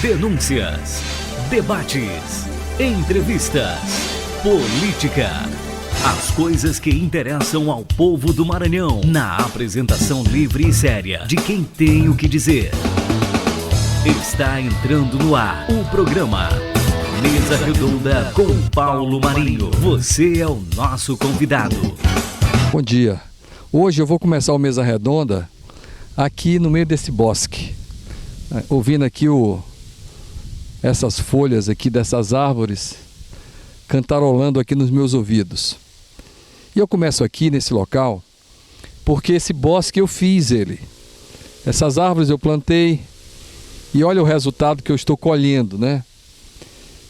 denúncias, debates, entrevistas, política. As coisas que interessam ao povo do Maranhão, na apresentação livre e séria de quem tem o que dizer. Está entrando no ar o programa Mesa Redonda com Paulo Marinho. Você é o nosso convidado. Bom dia. Hoje eu vou começar o Mesa Redonda aqui no meio desse bosque. Ouvindo aqui essas folhas aqui dessas árvores cantarolando aqui nos meus ouvidos. E eu começo aqui nesse local porque esse bosque eu fiz ele. Essas árvores eu plantei e olha o resultado que eu estou colhendo, né?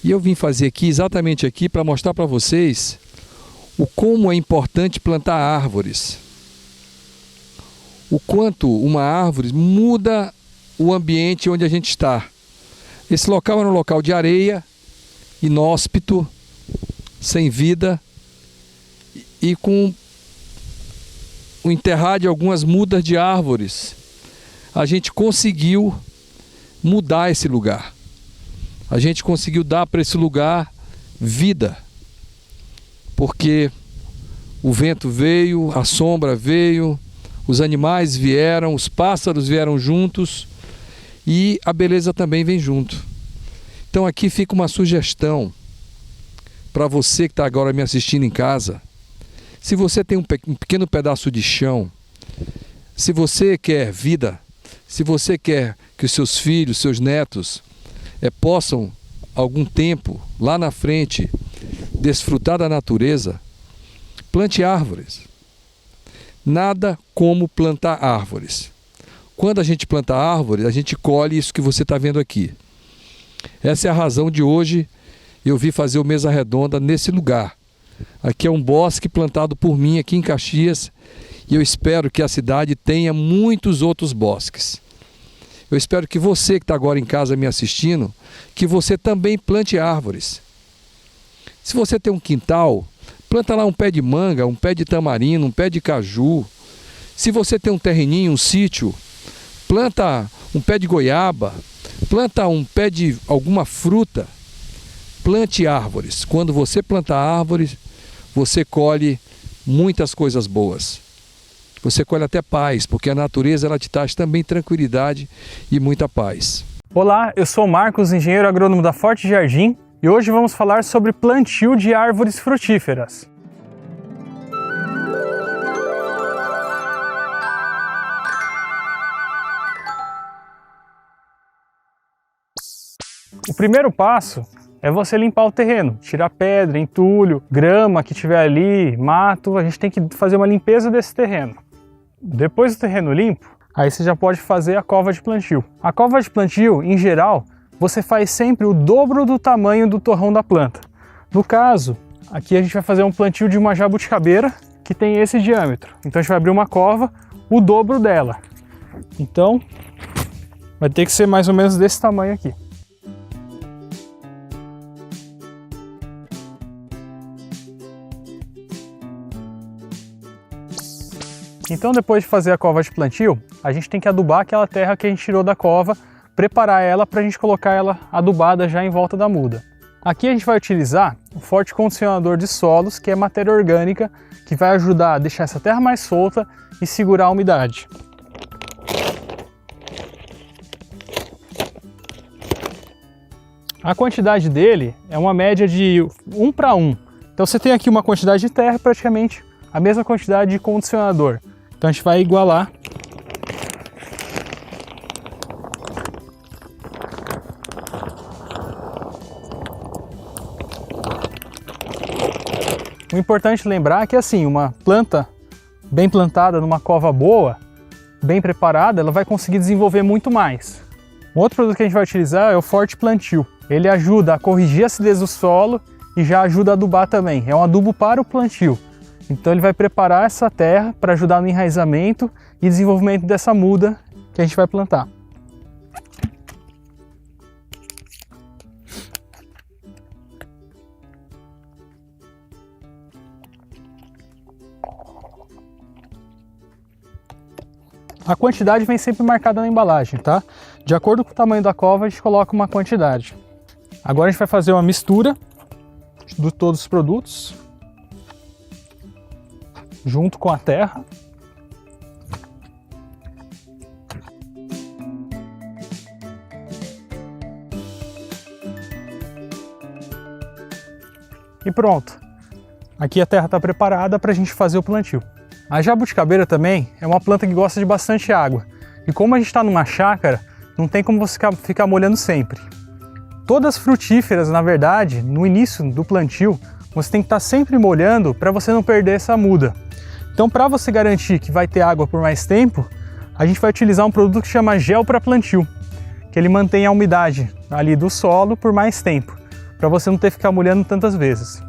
E eu vim fazer aqui, exatamente aqui, para mostrar para vocês o como é importante plantar árvores. O quanto uma árvore muda o ambiente onde a gente está. Esse local era um local de areia, inóspito, sem vida, e com o enterrar de algumas mudas de árvores, a gente conseguiu mudar esse lugar. A gente conseguiu dar para esse lugar vida, porque o vento veio, a sombra veio, os animais vieram, os pássaros vieram juntos e a beleza também vem junto. Então aqui fica uma sugestão para você que está agora me assistindo em casa. Se você tem um pequeno pedaço de chão, se você quer vida, se você quer que os seus filhos, seus netos possam, algum tempo, lá na frente, desfrutar da natureza, plante árvores. Nada como plantar árvores. Quando a gente planta árvores, a gente colhe isso que você está vendo aqui. Essa é a razão de hoje eu vim fazer o Mesa Redonda nesse lugar. Aqui é um bosque plantado por mim aqui em Caxias e eu espero que a cidade tenha muitos outros bosques. Eu espero que você que está agora em casa me assistindo, que você também plante árvores. Se você tem um quintal, planta lá um pé de manga, um pé de tamarindo, um pé de caju. Se você tem um terreninho, um sítio, planta um pé de goiaba, planta um pé de alguma fruta. Plante árvores. Quando você planta árvores, você colhe muitas coisas boas. Você colhe até paz, porque a natureza ela te traz também tranquilidade e muita paz. Olá, eu sou o Marcos, engenheiro agrônomo da Forte Jardim, e hoje vamos falar sobre plantio de árvores frutíferas. O primeiro passo é você limpar o terreno, tirar pedra, entulho, grama que tiver ali, mato. A gente tem que fazer uma limpeza desse terreno. Depois do terreno limpo, aí você já pode fazer a cova de plantio. A cova de plantio, em geral, você faz sempre o dobro do tamanho do torrão da planta. No caso, aqui a gente vai fazer um plantio de uma jabuticabeira que tem esse diâmetro. Então a gente vai abrir uma cova, o dobro dela. Então, vai ter que ser mais ou menos desse tamanho aqui. Então, depois de fazer a cova de plantio, a gente tem que adubar aquela terra que a gente tirou da cova, preparar ela para a gente colocar ela adubada já em volta da muda. Aqui a gente vai utilizar o forte condicionador de solos, que é matéria orgânica, que vai ajudar a deixar essa terra mais solta e segurar a umidade. A quantidade dele é uma média de 1 para 1. Então você tem aqui uma quantidade de terra, praticamente a mesma quantidade de condicionador. Então a gente vai igualar. O importante lembrar é que assim, uma planta bem plantada numa cova boa, bem preparada, ela vai conseguir desenvolver muito mais. Um outro produto que a gente vai utilizar é o Forte Plantio. Ele ajuda a corrigir a acidez do solo e já ajuda a adubar também. É um adubo para o plantio. Então ele vai preparar essa terra para ajudar no enraizamento e desenvolvimento dessa muda que a gente vai plantar. A quantidade vem sempre marcada na embalagem, tá? De acordo com o tamanho da cova, a gente coloca uma quantidade. Agora a gente vai fazer uma mistura de todos os produtos junto com a terra. E pronto. Aqui a terra está preparada para a gente fazer o plantio. A jabuticabeira também é uma planta que gosta de bastante água. E como a gente está numa chácara, não tem como você ficar molhando sempre. Todas as frutíferas, na verdade, no início do plantio, você tem que estar sempre molhando para você não perder essa muda. Então, para você garantir que vai ter água por mais tempo, a gente vai utilizar um produto que chama gel para plantio, que ele mantém a umidade ali do solo por mais tempo, para você não ter que ficar molhando tantas vezes.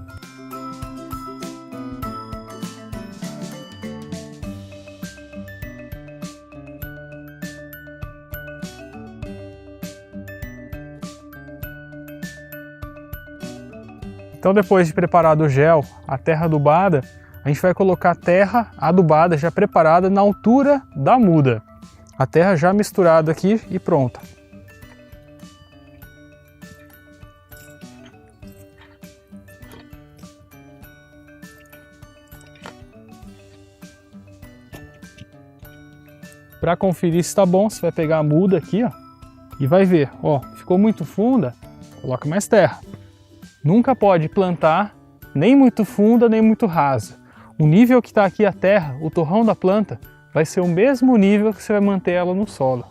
Então, depois de preparado o gel, a terra adubada, a gente vai colocar a terra adubada já preparada na altura da muda. A terra já misturada aqui e pronta. Para conferir se está bom, você vai pegar a muda aqui, ó, e vai ver, ó, ficou muito funda, coloca mais terra. Nunca pode plantar nem muito funda, nem muito rasa. O nível que está aqui a terra, o torrão da planta, vai ser o mesmo nível que você vai manter ela no solo.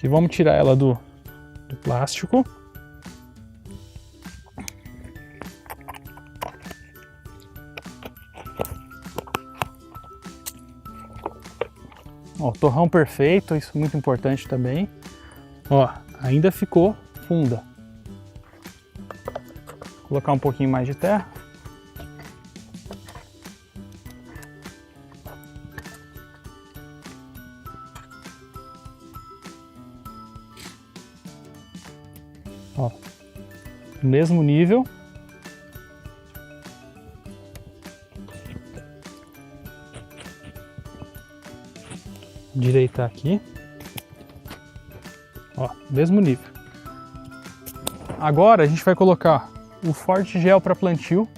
E vamos tirar ela do plástico. Ó, torrão perfeito, isso é muito importante também. Ó, ainda ficou funda. Vou colocar um pouquinho mais de terra. Ó, mesmo nível. Direitar aqui. Ó, mesmo nível. Agora a gente vai colocar o Forte Gel para plantio.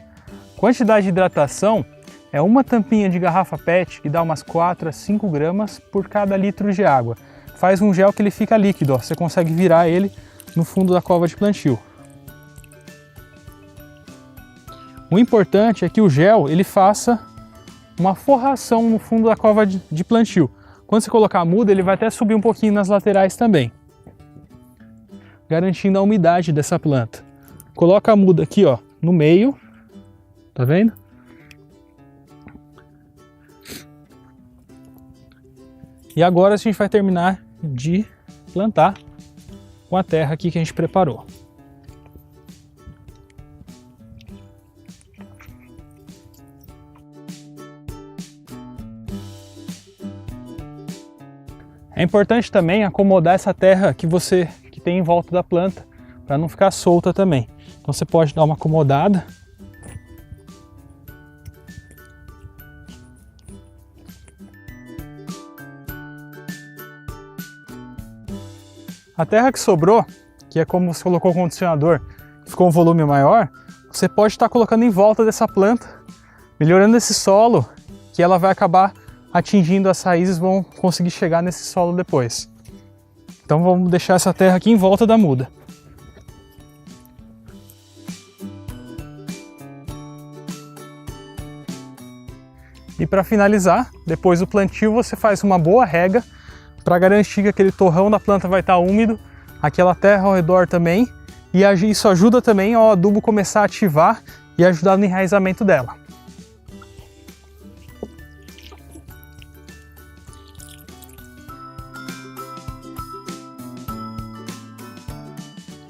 Quantidade de hidratação é uma tampinha de garrafa PET que dá umas 4 a 5 gramas por cada litro de água. Faz um gel que ele fica líquido, ó. Você consegue virar ele no fundo da cova de plantio. O importante é que o gel ele faça uma forração no fundo da cova de plantio. Quando você colocar a muda, ele vai até subir um pouquinho nas laterais também, garantindo a umidade dessa planta. Coloca a muda aqui, ó, no meio, tá vendo? E agora a gente vai terminar de plantar com a terra aqui que a gente preparou. É importante também acomodar essa terra que tem em volta da planta, para não ficar solta também. Então você pode dar uma acomodada. A terra que sobrou, que é como você colocou o condicionador, ficou um volume maior, você pode estar colocando em volta dessa planta, melhorando esse solo, que ela vai acabar atingindo as raízes, vão conseguir chegar nesse solo depois. Então vamos deixar essa terra aqui em volta da muda. E para finalizar, depois do plantio você faz uma boa rega para garantir que aquele torrão da planta vai estar úmido, aquela terra ao redor também, e isso ajuda também ao adubo começar a ativar e ajudar no enraizamento dela.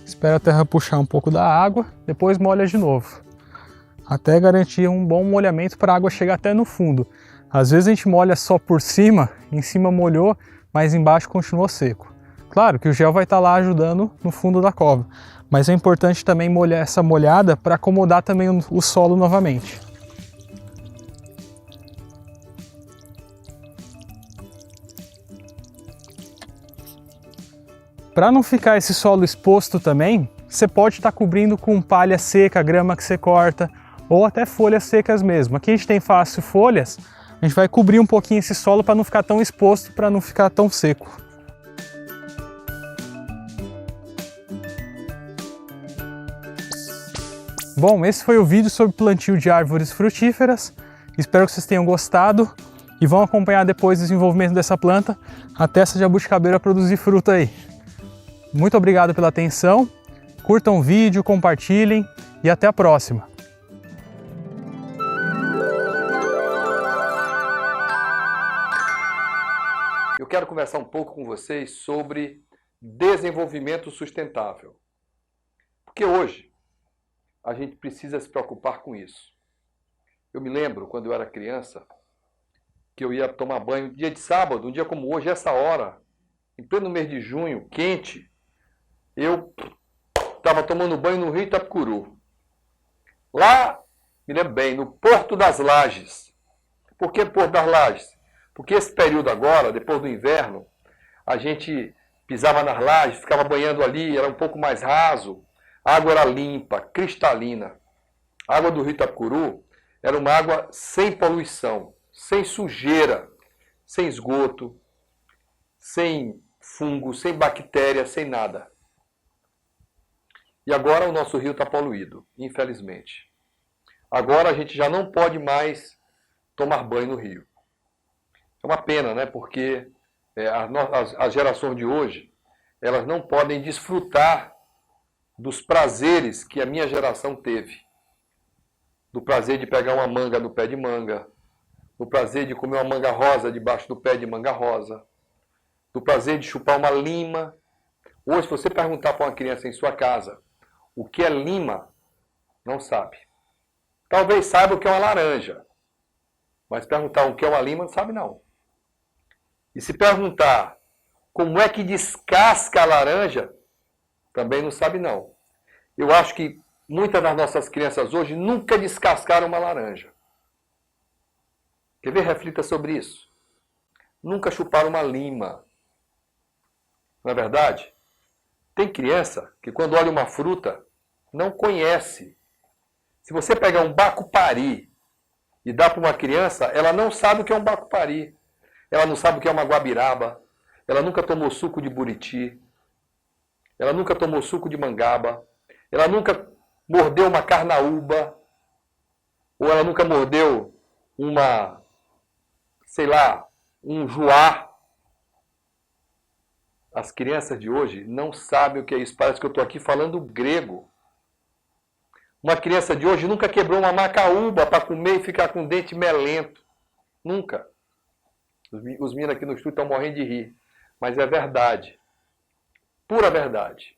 Espera a terra puxar um pouco da água, depois molha de novo, até garantir um bom molhamento para a água chegar até no fundo. Às vezes a gente molha só por cima, em cima molhou, mas embaixo continuou seco. Claro que o gel vai estar lá ajudando no fundo da cova, mas é importante também molhar essa molhada para acomodar também o solo novamente. Para não ficar esse solo exposto também, você pode estar cobrindo com palha seca, grama que você corta, ou até folhas secas mesmo. Aqui a gente tem fácil folhas, a gente vai cobrir um pouquinho esse solo para não ficar tão exposto, para não ficar tão seco. Bom, esse foi o vídeo sobre plantio de árvores frutíferas. Espero que vocês tenham gostado e vão acompanhar depois o desenvolvimento dessa planta até essa jabuticabeira produzir fruta aí. Muito obrigado pela atenção, curtam o vídeo, compartilhem e até a próxima. Eu quero conversar um pouco com vocês sobre desenvolvimento sustentável. Porque hoje a gente precisa se preocupar com isso. Eu me lembro, quando eu era criança, que eu ia tomar banho dia de sábado, um dia como hoje, essa hora, em pleno mês de junho, quente, eu estava tomando banho no Rio Itapecuru. Lá, me lembro bem, no Porto das Lajes. Por que Porto das Lajes? Porque esse período agora, depois do inverno, a gente pisava nas lajes, ficava banhando ali, era um pouco mais raso, a água era limpa, cristalina. A água do Rio Itapecuru era uma água sem poluição, sem sujeira, sem esgoto, sem fungo, sem bactéria, sem nada. E agora o nosso rio está poluído, infelizmente. Agora a gente já não pode mais tomar banho no rio. É uma pena, né? Porque as gerações de hoje, elas não podem desfrutar dos prazeres que a minha geração teve. Do prazer de pegar uma manga no pé de manga, do prazer de comer uma manga rosa debaixo do pé de manga rosa, do prazer de chupar uma lima. Hoje, se você perguntar para uma criança em sua casa o que é lima, não sabe. Talvez saiba o que é uma laranja, mas perguntar o que é uma lima, não sabe não. E se perguntar como é que descasca a laranja, também não sabe não. Eu acho que muitas das nossas crianças hoje nunca descascaram uma laranja. Quer ver? Reflita sobre isso. Nunca chuparam uma lima. Não é verdade? Tem criança que quando olha uma fruta, não conhece. Se você pegar um bacupari e dá para uma criança, ela não sabe o que é um bacupari. Ela não sabe o que é uma guabiraba. Ela nunca tomou suco de buriti. Ela nunca tomou suco de mangaba. Ela nunca mordeu uma carnaúba. Ou ela nunca mordeu uma, sei lá, um juá. As crianças de hoje não sabem o que é isso. Parece que eu estou aqui falando grego. Uma criança de hoje nunca quebrou uma macaúba para comer e ficar com o dente melento. Nunca. Os meninos aqui no estúdio estão morrendo de rir. Mas é verdade. Pura verdade.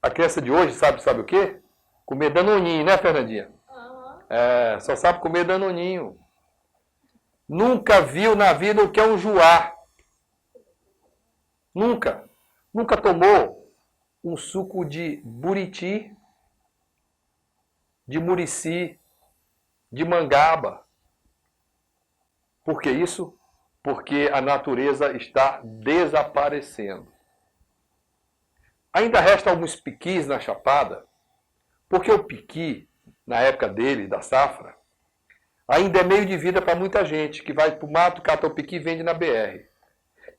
A criança de hoje sabe o quê? Comer danoninho, né, Fernandinha? Uhum. Só sabe comer danoninho. Nunca viu na vida o que é um juá. Nunca. Nunca tomou um suco de buriti, de murici, de mangaba. Por que isso? Porque a natureza está desaparecendo. Ainda restam alguns piquis na Chapada, porque o piqui, na época dele, da safra, ainda é meio de vida para muita gente, que vai para o mato, cata o piqui e vende na BR.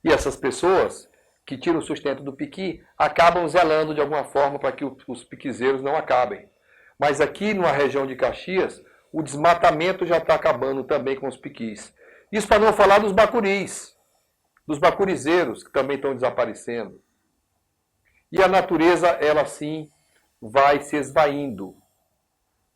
E essas pessoas que tiram o sustento do piqui acabam zelando de alguma forma para que os piquizeiros não acabem. Mas aqui, numa região de Caxias, o desmatamento já está acabando também com os piquis. Isso para não falar dos bacuris, dos bacurizeiros, que também estão desaparecendo. E a natureza, ela sim, vai se esvaindo.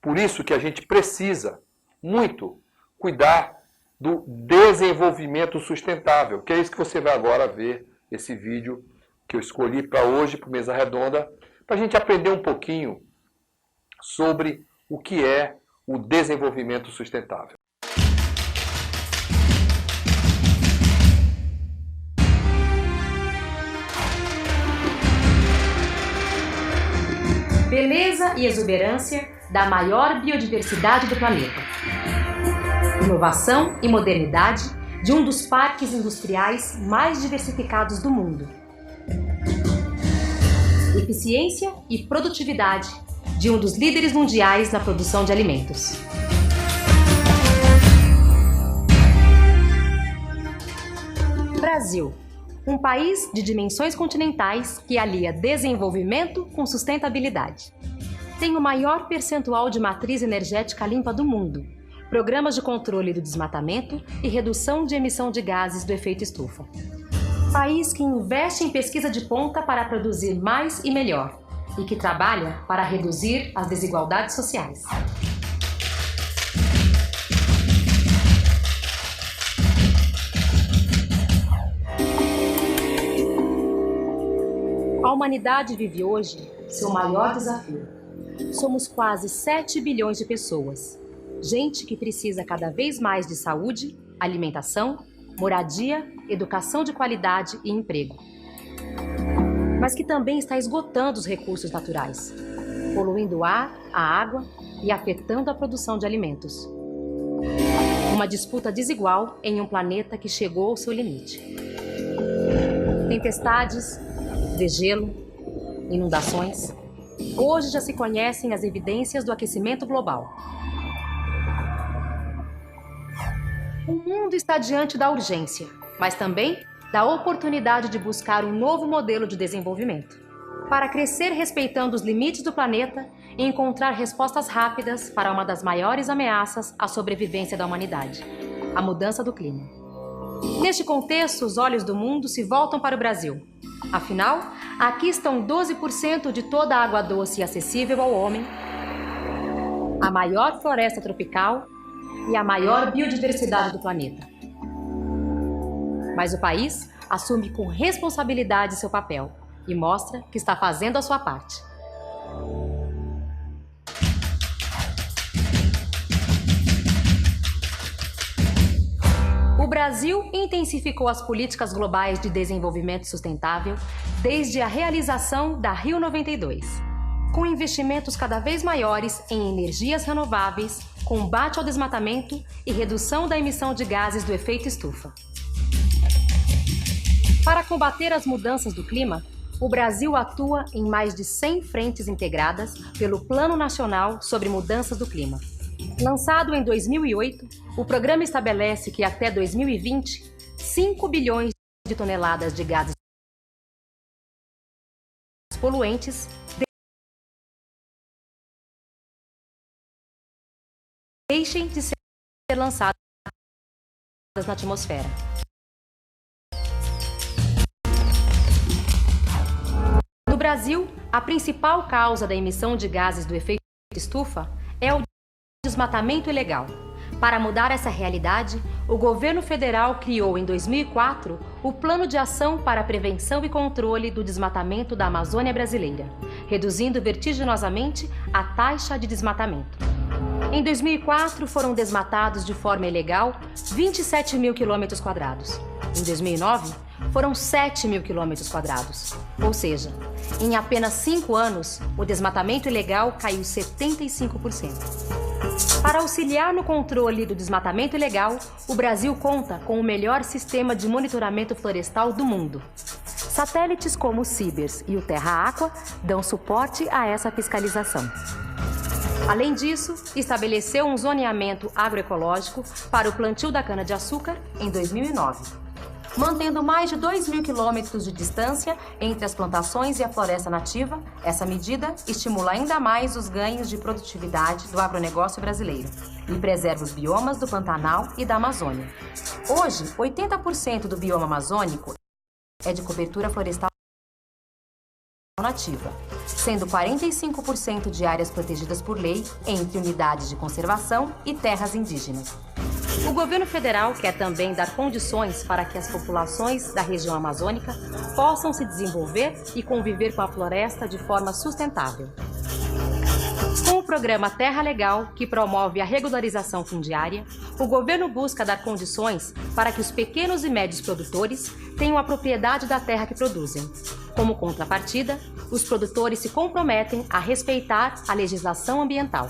Por isso que a gente precisa muito cuidar do desenvolvimento sustentável, que é isso que você vai agora ver, esse vídeo que eu escolhi para hoje, para o Mesa Redonda, para a gente aprender um pouquinho sobre o que é o desenvolvimento sustentável. Beleza e exuberância da maior biodiversidade do planeta. Inovação e modernidade de um dos parques industriais mais diversificados do mundo. Eficiência e produtividade de um dos líderes mundiais na produção de alimentos. Brasil, um país de dimensões continentais que alia desenvolvimento com sustentabilidade. Tem o maior percentual de matriz energética limpa do mundo, programas de controle do desmatamento e redução de emissão de gases do efeito estufa. País que investe em pesquisa de ponta para produzir mais e melhor e que trabalha para reduzir as desigualdades sociais. A humanidade vive hoje seu maior desafio. Somos quase 7 bilhões de pessoas. Gente que precisa cada vez mais de saúde, alimentação, moradia, educação de qualidade e emprego. Mas que também está esgotando os recursos naturais, poluindo o ar, a água e afetando a produção de alimentos. Uma disputa desigual em um planeta que chegou ao seu limite. Tempestades, degelo, inundações. Hoje já se conhecem as evidências do aquecimento global. O mundo está diante da urgência, mas também da oportunidade de buscar um novo modelo de desenvolvimento, para crescer respeitando os limites do planeta e encontrar respostas rápidas para uma das maiores ameaças à sobrevivência da humanidade, a mudança do clima. Neste contexto, os olhos do mundo se voltam para o Brasil. Afinal, aqui estão 12% de toda a água doce acessível ao homem, a maior floresta tropical e a maior biodiversidade do planeta. Mas o país assume com responsabilidade seu papel e mostra que está fazendo a sua parte. O Brasil intensificou as políticas globais de desenvolvimento sustentável desde a realização da Rio 92, com investimentos cada vez maiores em energias renováveis, combate ao desmatamento e redução da emissão de gases do efeito estufa. Para combater as mudanças do clima, o Brasil atua em mais de 100 frentes integradas pelo Plano Nacional sobre Mudanças do Clima. Lançado em 2008, o programa estabelece que até 2020, 5 bilhões de toneladas de gases poluentes deixem de ser lançadas na atmosfera. No Brasil, a principal causa da emissão de gases do efeito estufa é o desmatamento ilegal. Para mudar essa realidade, o governo federal criou em 2004 o Plano de Ação para a Prevenção e Controle do Desmatamento da Amazônia Brasileira, reduzindo vertiginosamente a taxa de desmatamento. Em 2004, foram desmatados de forma ilegal 27 mil quilômetros quadrados. Em 2009, foram 7 mil quilômetros quadrados. Ou seja, em apenas 5 anos, o desmatamento ilegal caiu 75%. Para auxiliar no controle do desmatamento ilegal, o Brasil conta com o melhor sistema de monitoramento florestal do mundo. Satélites como o Cibers e o Terra Aqua dão suporte a essa fiscalização. Além disso, estabeleceu um zoneamento agroecológico para o plantio da cana-de-açúcar em 2009. Mantendo mais de 2.000 quilômetros de distância entre as plantações e a floresta nativa, essa medida estimula ainda mais os ganhos de produtividade do agronegócio brasileiro e preserva os biomas do Pantanal e da Amazônia. Hoje, 80% do bioma amazônico é de cobertura florestal nativa, sendo 45% de áreas protegidas por lei entre unidades de conservação e terras indígenas. O governo federal quer também dar condições para que as populações da região amazônica possam se desenvolver e conviver com a floresta de forma sustentável. Com o programa Terra Legal, que promove a regularização fundiária, o governo busca dar condições para que os pequenos e médios produtores tenham a propriedade da terra que produzem. Como contrapartida, os produtores se comprometem a respeitar a legislação ambiental.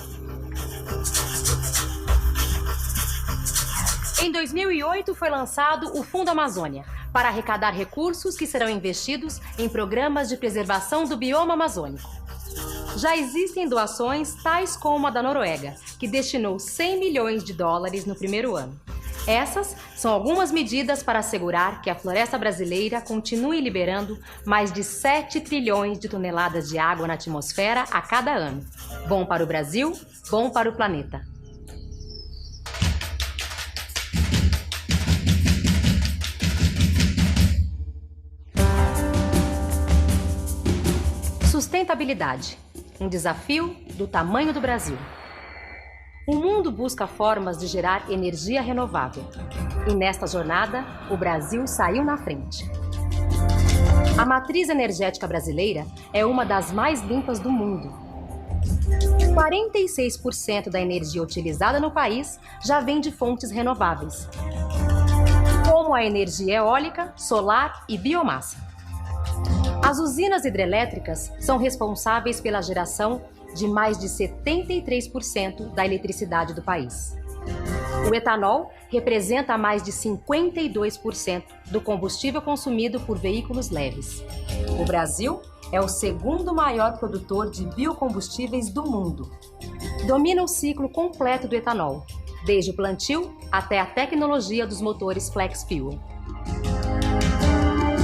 Em 2008 foi lançado o Fundo Amazônia, para arrecadar recursos que serão investidos em programas de preservação do bioma amazônico. Já existem doações tais como a da Noruega, que destinou 100 milhões de dólares no primeiro ano. Essas são algumas medidas para assegurar que a floresta brasileira continue liberando mais de 7 trilhões de toneladas de água na atmosfera a cada ano. Bom para o Brasil, bom para o planeta. Sustentabilidade, um desafio do tamanho do Brasil. O mundo busca formas de gerar energia renovável. E nesta jornada, o Brasil saiu na frente. A matriz energética brasileira é uma das mais limpas do mundo. 46% da energia utilizada no país já vem de fontes renováveis, como a energia eólica, solar e biomassa. As usinas hidrelétricas são responsáveis pela geração de mais de 73% da eletricidade do país. O etanol representa mais de 52% do combustível consumido por veículos leves. O Brasil é o segundo maior produtor de biocombustíveis do mundo. Domina o ciclo completo do etanol, desde o plantio até a tecnologia dos motores flex fuel.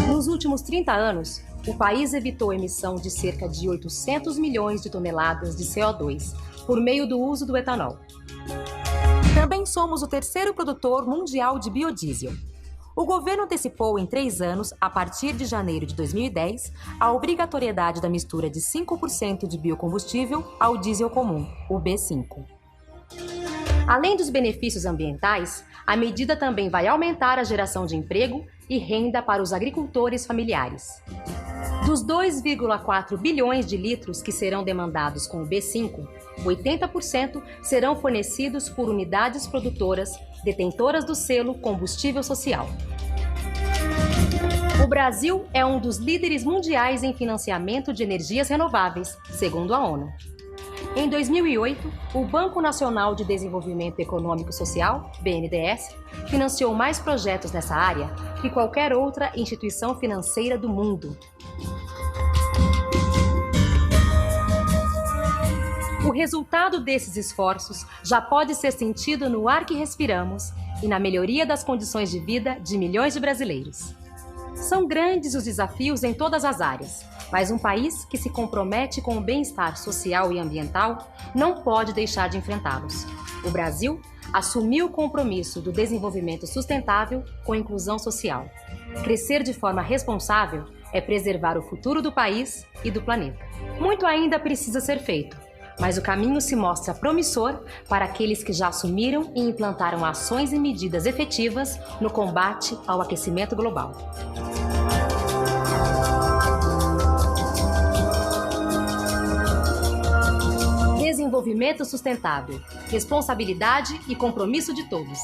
Nos últimos 30 anos, o país evitou a emissão de cerca de 800 milhões de toneladas de CO2 por meio do uso do etanol. Também somos o terceiro produtor mundial de biodiesel. O governo antecipou em 3 anos, a partir de janeiro de 2010, a obrigatoriedade da mistura de 5% de biocombustível ao diesel comum, o B5. Além dos benefícios ambientais, a medida também vai aumentar a geração de emprego e renda para os agricultores familiares. Dos 2,4 bilhões de litros que serão demandados com o B5, 80% serão fornecidos por unidades produtoras detentoras do selo Combustível Social. O Brasil é um dos líderes mundiais em financiamento de energias renováveis, segundo a ONU. Em 2008, o Banco Nacional de Desenvolvimento Econômico e Social, BNDES, financiou mais projetos nessa área que qualquer outra instituição financeira do mundo. O resultado desses esforços já pode ser sentido no ar que respiramos e na melhoria das condições de vida de milhões de brasileiros. São grandes os desafios em todas as áreas, mas um país que se compromete com o bem-estar social e ambiental não pode deixar de enfrentá-los. O Brasil assumiu o compromisso do desenvolvimento sustentável com inclusão social. Crescer de forma responsável é preservar o futuro do país e do planeta. Muito ainda precisa ser feito, mas o caminho se mostra promissor para aqueles que já assumiram e implantaram ações e medidas efetivas no combate ao aquecimento global. Desenvolvimento sustentável, responsabilidade e compromisso de todos.